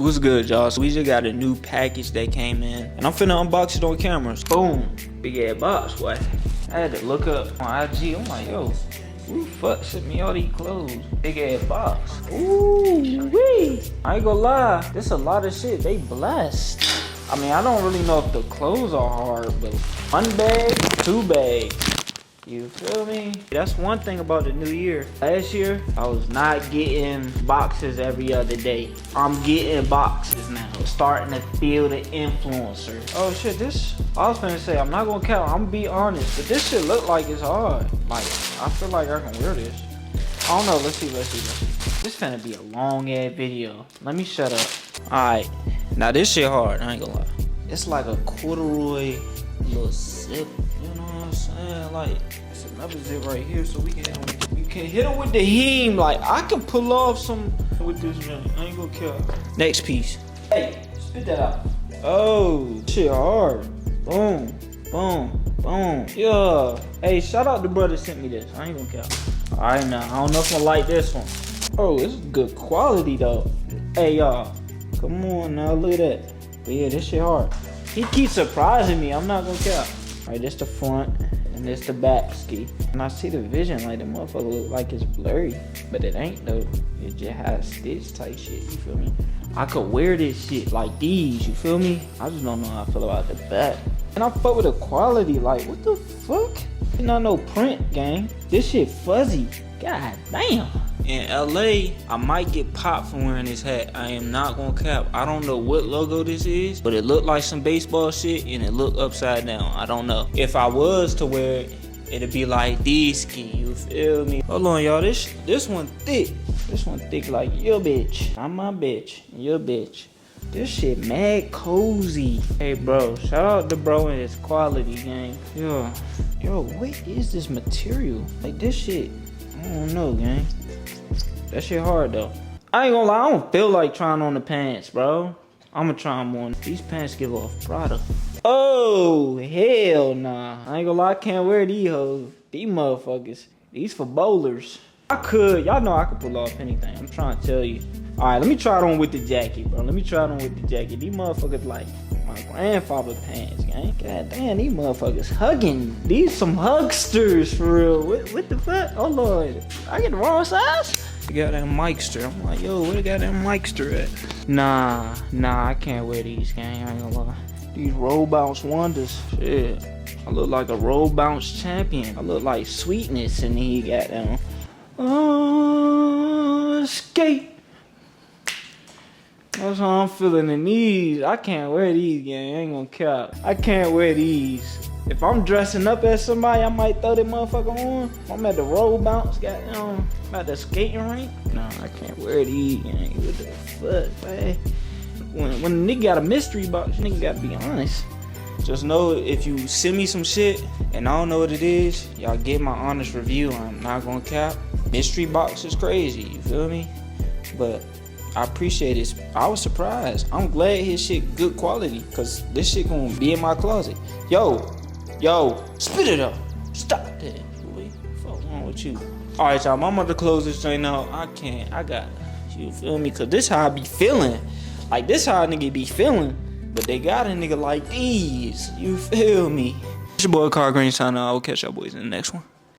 What's good, y'all? So we just got a new package that came in, and I'm finna unbox it on cameras. Boom, big ass box, boy. I had to look up on IG. I'm like, yo, who the fuck sent me all these clothes? Big ass box. Ooh wee! I ain't gonna lie, this a lot of shit. They blessed. I mean, I don't really know if the clothes are hard, but 1 bag, 2 bags. You feel me? That's one thing about the new year. Last year, I was not getting boxes every other day. I'm getting boxes now. Starting to feel the influencer. Oh shit, I was finna say, I'm not gonna count, I'm gonna be honest, but this shit look like it's hard. Like, I feel like I can wear this. I don't know, let's see. This finna be a long ass video. Let me shut up. Alright, now this shit hard, I ain't gonna lie. It's like a corduroy little zip, you know what I'm saying? Like, it's another zip right here, so we can hit him with the hem. Like, I can pull off some with this joint. I ain't gonna care. Next piece. Hey, spit that out. Oh, shit hard. Boom, boom, boom. Yeah. Hey, shout out the brother that sent me this. I ain't gonna care. Alright now, I don't know if I like this one. Oh, it's good quality though. Hey y'all, come on now, look at that. But yeah, this shit hard. He keeps surprising me, I'm not gonna care. Alright, this the front, and this the back ski. And I see the vision, like the motherfucker look like it's blurry. But it ain't though. It just has stitch type shit, you feel me? I could wear this shit like these, you feel me? I just don't know how I feel about the back. And I fuck with the quality, like what the fuck? Not no print, gang. This shit fuzzy. God damn. In LA, I might get popped for wearing this hat. I am not gonna cap. I don't know what logo this is, but it looked like some baseball shit and it looked upside down. I don't know. If I was to wear it, it'd be like these ski, you feel me? Hold on, y'all. This one thick. This one thick like your bitch. I'm my bitch. Your bitch. This shit mad cozy. Hey bro, shout out to bro and his quality, gang. Yo, what is this material? Like this shit, I don't know, gang. That shit hard though. I ain't gonna lie, I don't feel like trying on the pants, bro. I'ma try them on. These pants give off Prada. Oh, hell nah. I ain't gonna lie, I can't wear these hoes. These motherfuckers. These for bowlers. Y'all know I could pull off anything. I'm trying to tell you. Alright, let me try it on with the jacket, bro. Let me try it on with the jacket. These motherfuckers like my grandfather pants, gang. God damn, these motherfuckers hugging. These some hugsters for real. What the fuck? Oh lord, I get the wrong size? They got that Mikester. I'm like, yo, where they got that Mikester at? Nah, I can't wear these, gang. I ain't gonna lie. These roll bounce wonders. Shit. I look like a roll bounce champion. I look like Sweetness and he got them. Oh, skate. That's how I'm feeling in these. I can't wear these, gang. I ain't gonna cap. I can't wear these. If I'm dressing up as somebody, I might throw that motherfucker on. If I'm at the roll bounce, goddamn, I'm at the skating rink. No, I can't wear these, gang. What the fuck, man? When a nigga got a mystery box, nigga gotta be honest. Just know if you send me some shit and I don't know what it is, y'all get my honest review. I'm not gonna cap. Mystery box is crazy, you feel me? But I appreciate it. I was surprised. I'm glad his shit good quality, cause this shit gonna be in my closet. Yo, spit it up. Stop that. What the fuck wrong with you? Alright, y'all, I'm about to close this thing out. I got, you feel me? Cause this how I be feeling. Like this how a nigga be feeling. But they got a nigga like these. You feel me? It's your boy Car Green signing out. I will catch y'all boys in the next one.